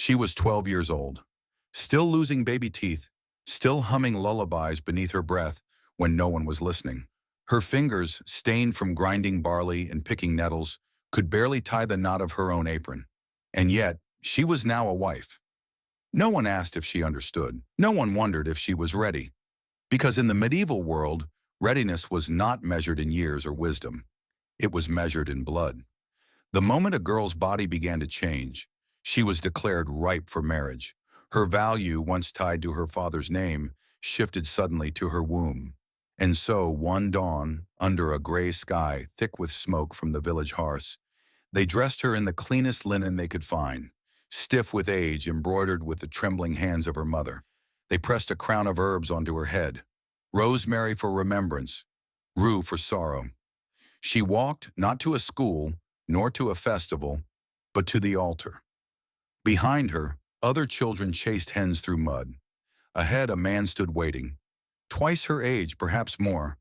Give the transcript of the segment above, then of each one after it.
She was 12 years old, still losing baby teeth, still humming lullabies beneath her breath when no one was listening. Her fingers, stained from grinding barley and picking nettles, could barely tie the knot of her own apron. And yet, she was now a wife. No one asked if she understood. No one wondered if she was ready. Because in the medieval world, readiness was not measured in years or wisdom. It was measured in blood. The moment a girl's body began to change, she was declared ripe for marriage. Her value, once tied to her father's name, shifted suddenly to her womb. And so, one dawn, under a gray sky thick with smoke from the village hearths, they dressed her in the cleanest linen they could find, stiff with age, embroidered with the trembling hands of her mother. They pressed a crown of herbs onto her head, rosemary for remembrance, rue for sorrow. She walked not to a school, nor to a festival, but to the altar. Behind her, other children chased hens through mud. Ahead, a man stood waiting, twice her age, perhaps more,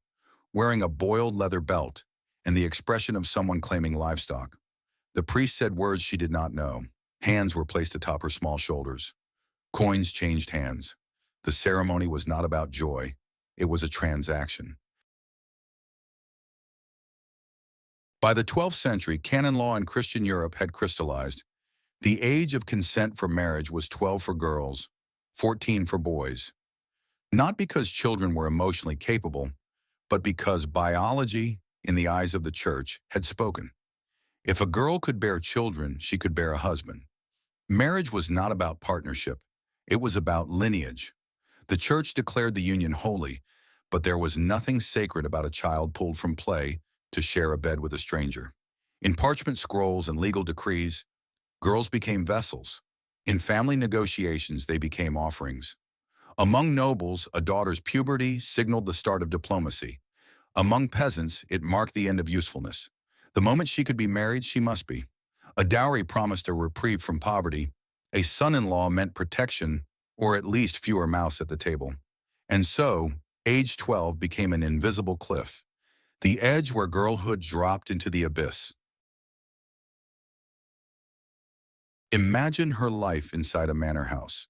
wearing a boiled leather belt and the expression of someone claiming livestock. The priest said words she did not know. Hands were placed atop her small shoulders. Coins changed hands. The ceremony was not about joy. It was a transaction. By the 12th century, canon law in Christian Europe had crystallized. The age of consent for marriage was 12 for girls, 14 for boys. Not because children were emotionally capable, but because biology, in the eyes of the church, had spoken. If a girl could bear children, she could bear a husband. Marriage was not about partnership. It was about lineage. The church declared the union holy, but there was nothing sacred about a child pulled from play to share a bed with a stranger. In parchment scrolls and legal decrees, girls became vessels. In family negotiations, they became offerings. Among nobles, a daughter's puberty signaled the start of diplomacy. Among peasants, it marked the end of usefulness. The moment she could be married, she must be. A dowry promised a reprieve from poverty. A son-in-law meant protection, or at least fewer mouths at the table. And so, age 12 became an invisible cliff, the edge where girlhood dropped into the abyss. Imagine her life inside a manor house.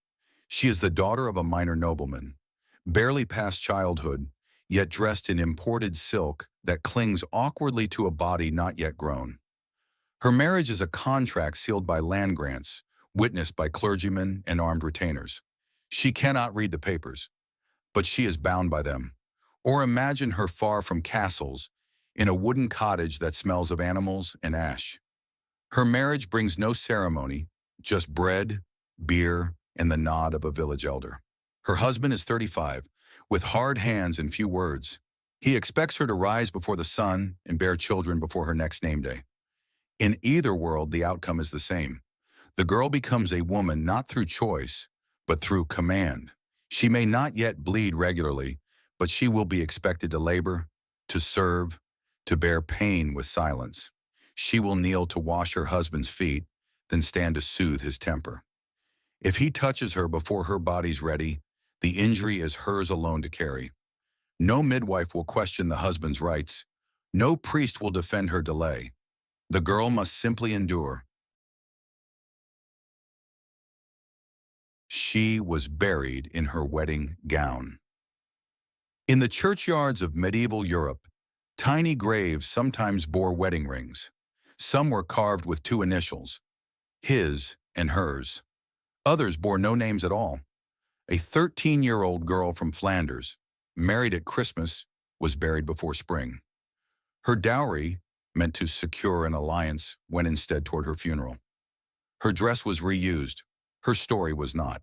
She is the daughter of a minor nobleman, barely past childhood, yet dressed in imported silk that clings awkwardly to a body not yet grown. Her marriage is a contract sealed by land grants, witnessed by clergymen and armed retainers. She cannot read the papers, but she is bound by them. Or imagine her far from castles, in a wooden cottage that smells of animals and ash. Her marriage brings no ceremony, just bread, beer, and the nod of a village elder. Her husband is 35, with hard hands and few words. He expects her to rise before the sun and bear children before her next name day. In either world, the outcome is the same. The girl becomes a woman not through choice, but through command. She may not yet bleed regularly, but she will be expected to labor, to serve, to bear pain with silence. She will kneel to wash her husband's feet, then stand to soothe his temper. If he touches her before her body's ready, the injury is hers alone to carry. No midwife will question the husband's rights. No priest will defend her delay. The girl must simply endure. She was buried in her wedding gown. In the churchyards of medieval Europe, tiny graves sometimes bore wedding rings. Some were carved with two initials, his and hers. Others bore no names at all. A 13-year-old girl from Flanders, married at Christmas, was buried before spring. Her dowry, meant to secure an alliance, went instead toward her funeral. Her dress was reused. Her story was not.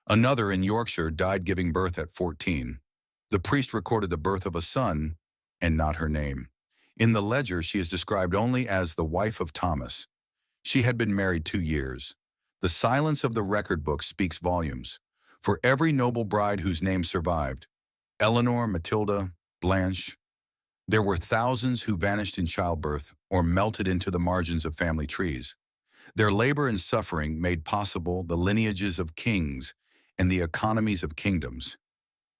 Another in Yorkshire died giving birth at 14. The priest recorded the birth of a son and not her name. In the ledger, she is described only as the wife of Thomas. She had been married 2 years. The silence of the record book speaks volumes. For every noble bride whose name survived, Eleanor, Matilda, Blanche, there were thousands who vanished in childbirth or melted into the margins of family trees. Their labor and suffering made possible the lineages of kings and the economies of kingdoms.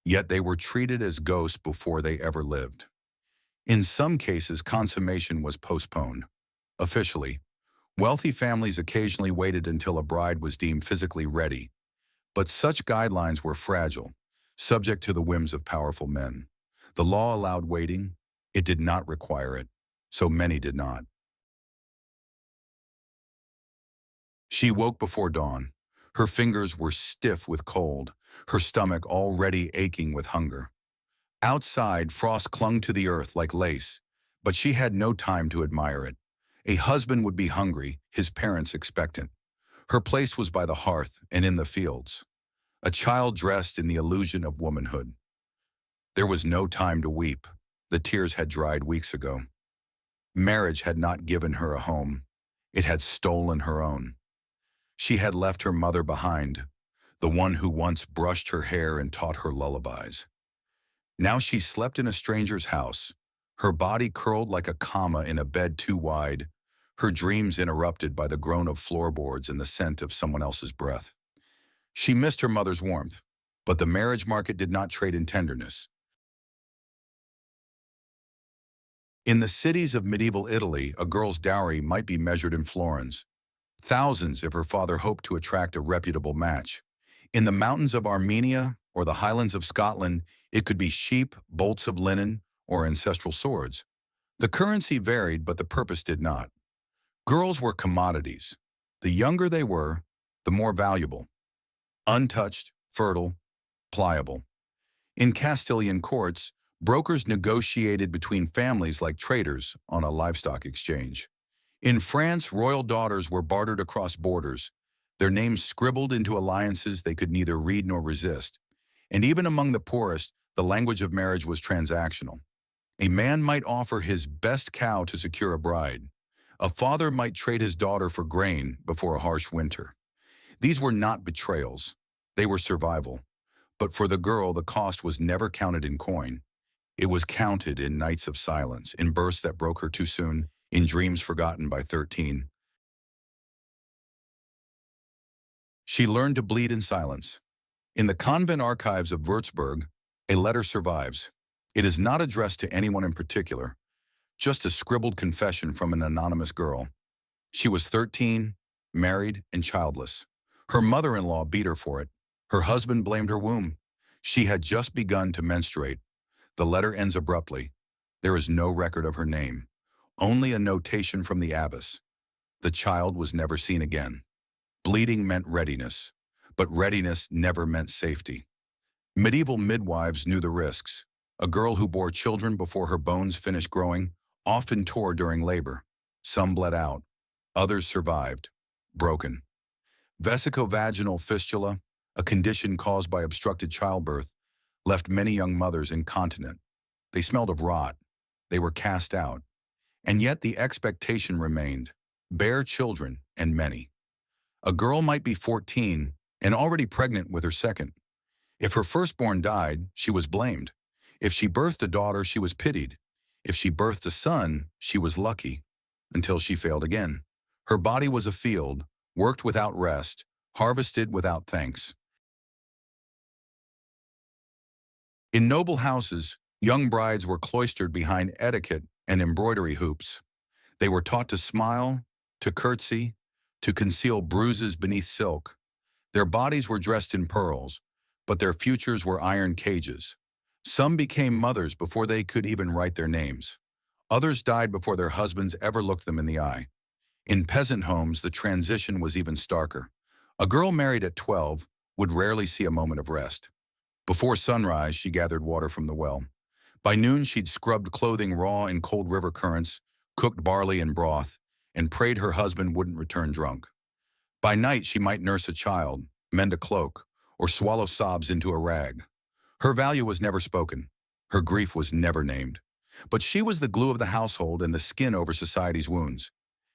Yet they were treated as ghosts before they ever lived. In some cases, consummation was postponed. Officially, Wealthy families occasionally waited until a bride was deemed physically ready, but such guidelines were fragile, subject to the whims of powerful men. The law allowed waiting, it did not require it, so many did not. She woke before dawn. Her fingers were stiff with cold, her stomach already aching with hunger. Outside, frost clung to the earth like lace, but she had no time to admire it. A husband would be hungry, his parents expectant. Her place was by the hearth and in the fields. A child dressed in the illusion of womanhood. There was no time to weep. The tears had dried weeks ago. Marriage had not given her a home. It had stolen her own. She had left her mother behind, the one who once brushed her hair and taught her lullabies. Now she slept in a stranger's house, her body curled like a comma in a bed too wide, her dreams interrupted by the groan of floorboards and the scent of someone else's breath. She missed her mother's warmth, but the marriage market did not trade in tenderness. In the cities of medieval Italy, a girl's dowry might be measured in florins, thousands if her father hoped to attract a reputable match. In the mountains of Armenia or the highlands of Scotland, it could be sheep, bolts of linen, or ancestral swords. The currency varied, but the purpose did not. Girls were commodities. The younger they were, the more valuable. Untouched, fertile, pliable. In Castilian courts, brokers negotiated between families like traders on a livestock exchange. In France, royal daughters were bartered across borders, their names scribbled into alliances they could neither read nor resist. And even among the poorest, the language of marriage was transactional. A man might offer his best cow to secure a bride. A father might trade his daughter for grain before a harsh winter. These were not betrayals. They were survival. But for the girl, the cost was never counted in coin. It was counted in nights of silence, in births that broke her too soon, in dreams forgotten by 13. She learned to bleed in silence. In the convent archives of Würzburg, a letter survives. It is not addressed to anyone in particular, just a scribbled confession from an anonymous girl. She was 13, married, and childless. Her mother-in-law beat her for it. Her husband blamed her womb. She had just begun to menstruate. The letter ends abruptly. There is no record of her name, only a notation from the abbess. The child was never seen again. Bleeding meant readiness, but readiness never meant safety. Medieval midwives knew the risks. A girl who bore children before her bones finished growing often tore during labor. Some bled out. Others survived, broken. Vesicovaginal fistula, a condition caused by obstructed childbirth, left many young mothers incontinent. They smelled of rot. They were cast out. And yet the expectation remained. Bear children, and many. A girl might be 14 and already pregnant with her second. If her firstborn died, she was blamed. If she birthed a daughter, she was pitied. If she birthed a son, she was lucky, until she failed again. Her body was a field, worked without rest, harvested without thanks. In noble houses, young brides were cloistered behind etiquette and embroidery hoops. They were taught to smile, to curtsy, to conceal bruises beneath silk. Their bodies were dressed in pearls, but their futures were iron cages. Some became mothers before they could even write their names. Others died before their husbands ever looked them in the eye. In peasant homes, the transition was even starker. A girl married at 12 would rarely see a moment of rest. Before sunrise, she gathered water from the well. By noon, she'd scrubbed clothing raw in cold river currents, cooked barley and broth, and prayed her husband wouldn't return drunk. By night, she might nurse a child, mend a cloak, or swallow sobs into a rag. Her value was never spoken. Her grief was never named. But she was the glue of the household and the skin over society's wounds.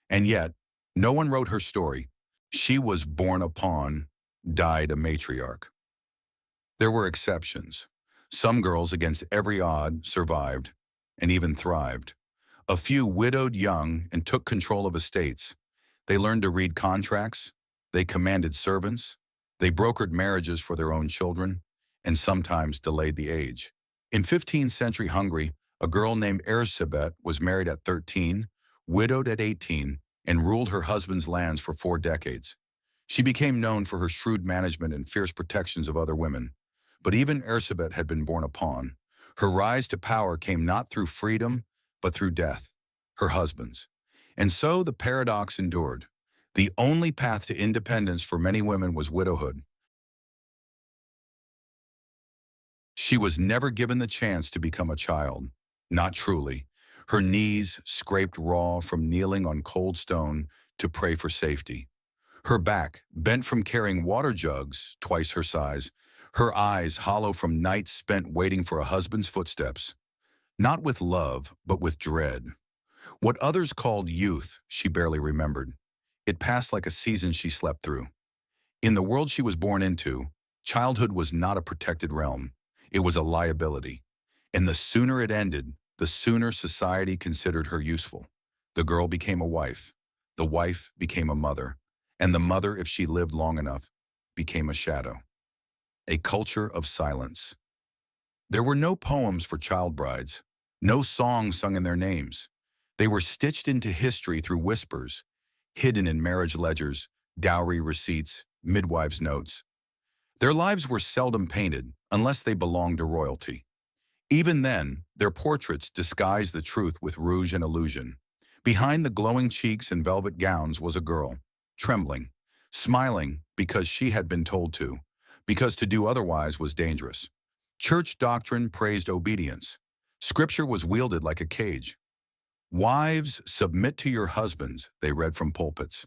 And yet, no one wrote her story. She was born a pawn, died a matriarch. There were exceptions. Some girls, against every odd, survived, and even thrived. A few widowed young and took control of estates. They learned to read contracts. They commanded servants. They brokered marriages for their own children, and sometimes delayed the age. In 15th century Hungary, a girl named Erzsébet was married at 13, widowed at 18, and ruled her husband's lands for 4 decades. She became known for her shrewd management and fierce protections of other women. But even Elizabeth had been born a pawn. Her rise to power came not through freedom, but through death, her husband's. And so the paradox endured. The only path to independence for many women was widowhood. She was never given the chance to become a child. Not truly. Her knees scraped raw from kneeling on cold stone to pray for safety. Her back, bent from carrying water jugs twice her size, her eyes hollow from nights spent waiting for a husband's footsteps. Not with love, but with dread. What others called youth, she barely remembered. It passed like a season she slept through. In the world she was born into, childhood was not a protected realm. It was a liability. And the sooner it ended, the sooner society considered her useful. The girl became a wife. The wife became a mother. And the mother, if she lived long enough, became a shadow. A culture of silence. There were no poems for child brides, no songs sung in their names. They were stitched into history through whispers, hidden in marriage ledgers, dowry receipts, midwives' notes. Their lives were seldom painted unless they belonged to royalty. Even then, their portraits disguised the truth with rouge and illusion. Behind the glowing cheeks and velvet gowns was a girl, trembling, smiling because she had been told to, because to do otherwise was dangerous. Church doctrine praised obedience. Scripture was wielded like a cage. Wives, submit to your husbands, they read from pulpits.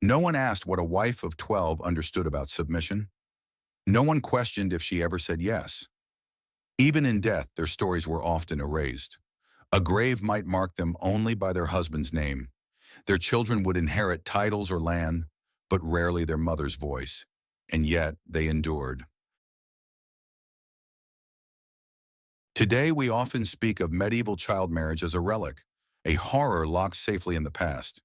No one asked what a wife of 12 understood about submission. No one questioned if she ever said yes. Even in death, their stories were often erased. A grave might mark them only by their husband's name. Their children would inherit titles or land, but rarely their mother's voice. And yet, they endured. Today, we often speak of medieval child marriage as a relic, a horror locked safely in the past.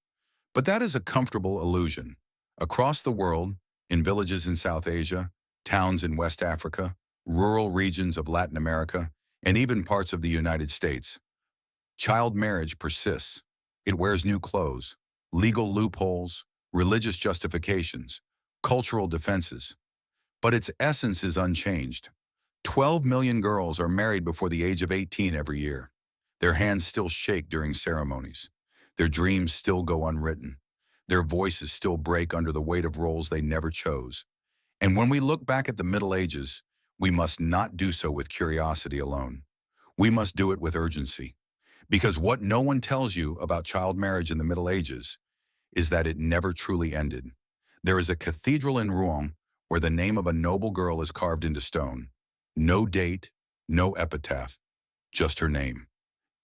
But that is a comfortable illusion. Across the world, in villages in South Asia, towns in West Africa, rural regions of Latin America, and even parts of the United States, child marriage persists. It wears new clothes, legal loopholes, religious justifications, cultural defenses. But its essence is unchanged. 12 million girls are married before the age of 18 every year. Their hands still shake during ceremonies. Their dreams still go unwritten. Their voices still break under the weight of roles they never chose. And when we look back at the Middle Ages, we must not do so with curiosity alone. We must do it with urgency. Because what no one tells you about child marriage in the Middle Ages is that it never truly ended. There is a cathedral in Rouen where the name of a noble girl is carved into stone. No date, no epitaph, just her name.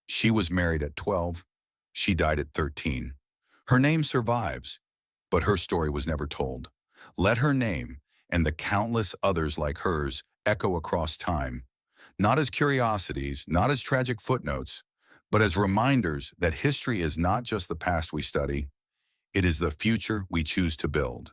She was married at 12. She died at 13. Her name survives, but her story was never told. Let her name and the countless others like hers echo across time, not as curiosities, not as tragic footnotes, but as reminders that history is not just the past we study, it is the future we choose to build.